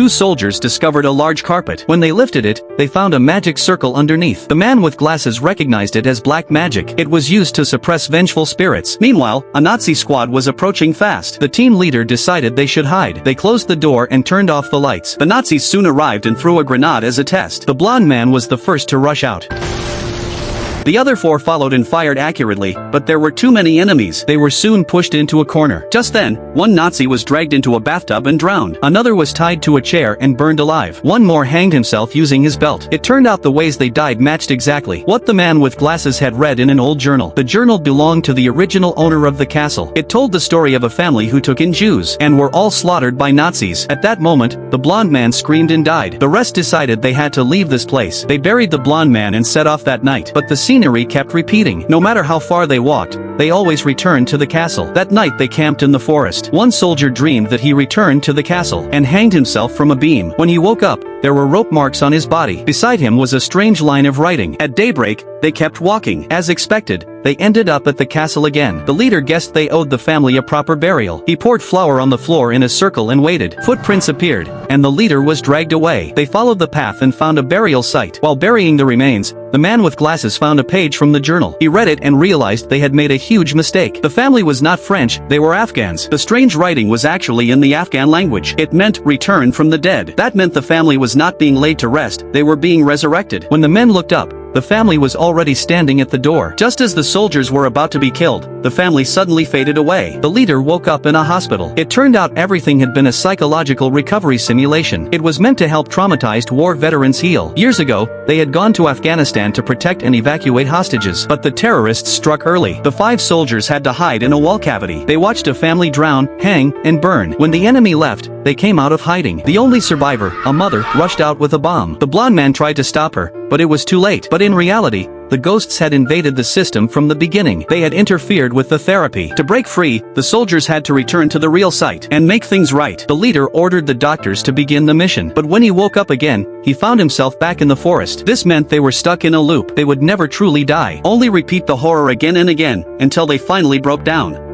two soldiers discovered a large carpet. When they lifted it, they found a magic circle underneath. The man with glasses recognized it as black magic. It was used to suppress vengeful spirits. Meanwhile, a Nazi squad was approaching fast. The team leader decided they should hide. They closed the door and turned off the lights. The Nazis soon arrived and threw a grenade as a test. The blonde man was the first to rush out. The other four followed and fired accurately, but there were too many enemies. They were soon pushed into a corner. Just then, one Nazi was dragged into a bathtub and drowned. Another was tied to a chair and burned alive. One more hanged himself using his belt. It turned out the ways they died matched exactly what the man with glasses had read in an old journal. The journal belonged to the original owner of the castle. It told the story of a family who took in Jews and were all slaughtered by Nazis. At that moment, the blonde man screamed and died. The rest decided they had to leave this place. They buried the blonde man and set off that night. But the scenery kept repeating. No matter how far they walked, they always returned to the castle. That night they camped in the forest. One soldier dreamed that he returned to the castle and hanged himself from a beam. When he woke up, there were rope marks on his body. Beside him was a strange line of writing. At daybreak, they kept walking. As expected, they ended up at the castle again. The leader guessed they owed the family a proper burial. He poured flour on the floor in a circle and waited. Footprints appeared, and the leader was dragged away. They followed the path and found a burial site. While burying the remains, the man with glasses found a page from the journal. He read it and realized they had made a huge mistake. The family was not French, they were Afghans. The strange writing was actually in the Afghan language. It meant return from the dead. That meant the family was not being laid to rest, they were being resurrected. When the men looked up, the family was already standing at the door. Just as the soldiers were about to be killed, the family suddenly faded away. The leader woke up in a hospital. It turned out everything had been a psychological recovery simulation. It was meant to help traumatized war veterans heal. Years ago, they had gone to Afghanistan to protect and evacuate hostages, but the terrorists struck early. The 5 soldiers had to hide in a wall cavity. They watched a family drown, hang, and burn. When the enemy left, they came out of hiding. The only survivor, a mother, rushed out with a bomb. The blonde man tried to stop her, but it was too late. But in reality, the ghosts had invaded the system from the beginning. They had interfered with the therapy. To break free, the soldiers had to return to the real site and make things right. The leader ordered the doctors to begin the mission. But when he woke up again, he found himself back in the forest. This meant they were stuck in a loop. They would never truly die. Only repeat the horror again and again, until they finally broke down.